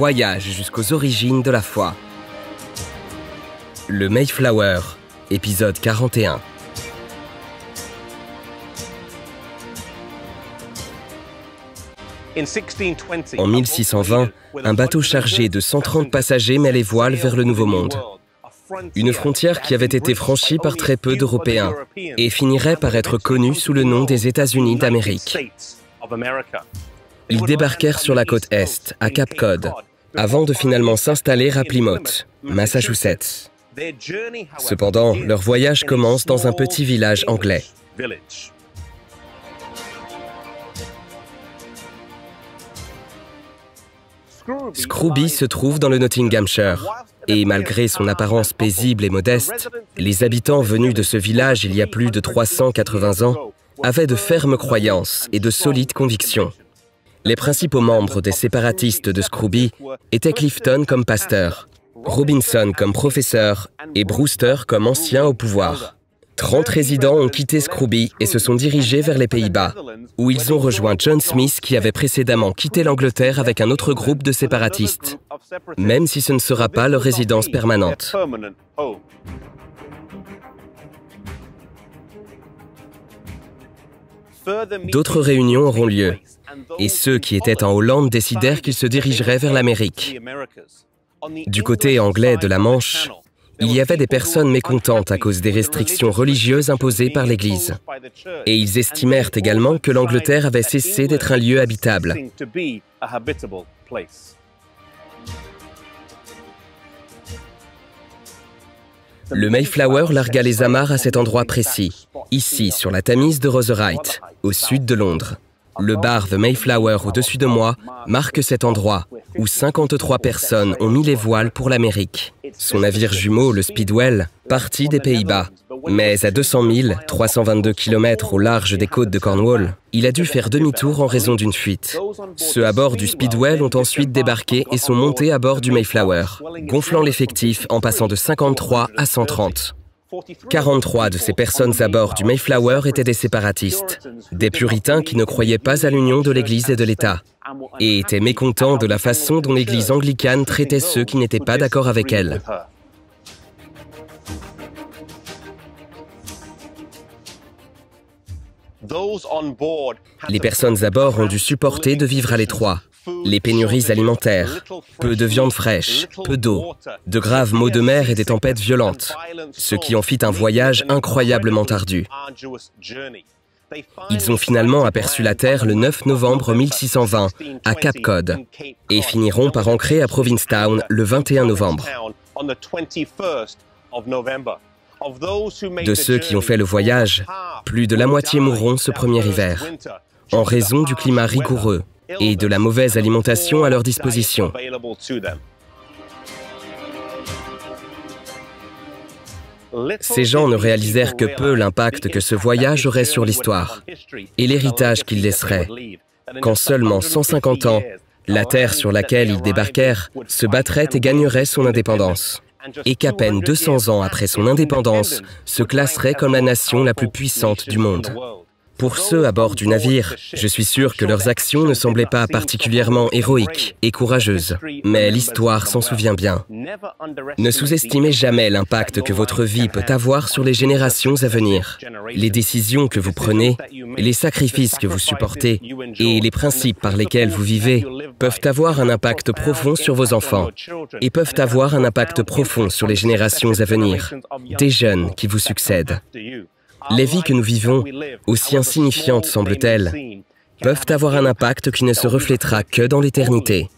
voyage jusqu'aux origines de la foi. Le Mayflower, épisode 41. En 1620, un bateau chargé de 130 passagers met les voiles vers le Nouveau Monde. Une frontière qui avait été franchie par très peu d'Européens et finirait par être connue sous le nom des États-Unis d'Amérique. Ils débarquèrent sur la côte Est, à Cape Cod, avant de finalement s'installer à Plymouth, Massachusetts. Cependant, leur voyage commence dans un petit village anglais. Scrooby se trouve dans le Nottinghamshire, et malgré son apparence paisible et modeste, les habitants venus de ce village il y a plus de 380 ans avaient de fermes croyances et de solides convictions. Les principaux membres des séparatistes de Scrooby étaient Clifton comme pasteur, Robinson comme professeur et Brewster comme ancien au pouvoir. 30 résidents ont quitté Scrooby et se sont dirigés vers les Pays-Bas, où ils ont rejoint John Smith qui avait précédemment quitté l'Angleterre avec un autre groupe de séparatistes, même si ce ne sera pas leur résidence permanente. D'autres réunions auront lieu, et ceux qui étaient en Hollande décidèrent qu'ils se dirigeraient vers l'Amérique. Du côté anglais de la Manche, il y avait des personnes mécontentes à cause des restrictions religieuses imposées par l'Église. Et ils estimèrent également que l'Angleterre avait cessé d'être un lieu habitable. Le Mayflower largua les amarres à cet endroit précis, ici sur la Tamise de Rotherhithe, au sud de Londres. Le bar The Mayflower au-dessus de moi marque cet endroit où 53 personnes ont mis les voiles pour l'Amérique. Son navire jumeau, le Speedwell, partit des Pays-Bas. Mais à 200 000, 322 km au large des côtes de Cornwall, il a dû faire demi-tour en raison d'une fuite. Ceux à bord du Speedwell ont ensuite débarqué et sont montés à bord du Mayflower, gonflant l'effectif en passant de 53 à 130. 43 de ces personnes à bord du Mayflower étaient des séparatistes, des puritains qui ne croyaient pas à l'union de l'Église et de l'État, et étaient mécontents de la façon dont l'Église anglicane traitait ceux qui n'étaient pas d'accord avec elle. Les personnes à bord ont dû supporter de vivre à l'étroit, les pénuries alimentaires, peu de viande fraîche, peu d'eau, de graves maux de mer et des tempêtes violentes, ce qui en fit un voyage incroyablement ardu. Ils ont finalement aperçu la Terre le 9 novembre 1620 à Cape Cod et finiront par ancrer à Provincetown le 21 novembre. De ceux qui ont fait le voyage, plus de la moitié mourront ce premier hiver, en raison du climat rigoureux et de la mauvaise alimentation à leur disposition. Ces gens ne réalisèrent que peu l'impact que ce voyage aurait sur l'histoire et l'héritage qu'il laisserait. Qu'en seulement 150 ans, la terre sur laquelle ils débarquèrent se battrait et gagnerait son indépendance. Et qu'à peine 200 ans après son indépendance, se classerait comme la nation la plus puissante du monde. Pour ceux à bord du navire, je suis sûr que leurs actions ne semblaient pas particulièrement héroïques et courageuses, mais l'histoire s'en souvient bien. Ne sous-estimez jamais l'impact que votre vie peut avoir sur les générations à venir. Les décisions que vous prenez, les sacrifices que vous supportez et les principes par lesquels vous vivez peuvent avoir un impact profond sur vos enfants et peuvent avoir un impact profond sur les générations à venir, des jeunes qui vous succèdent. Les vies que nous vivons, aussi insignifiantes semblent-elles, peuvent avoir un impact qui ne se reflétera que dans l'éternité.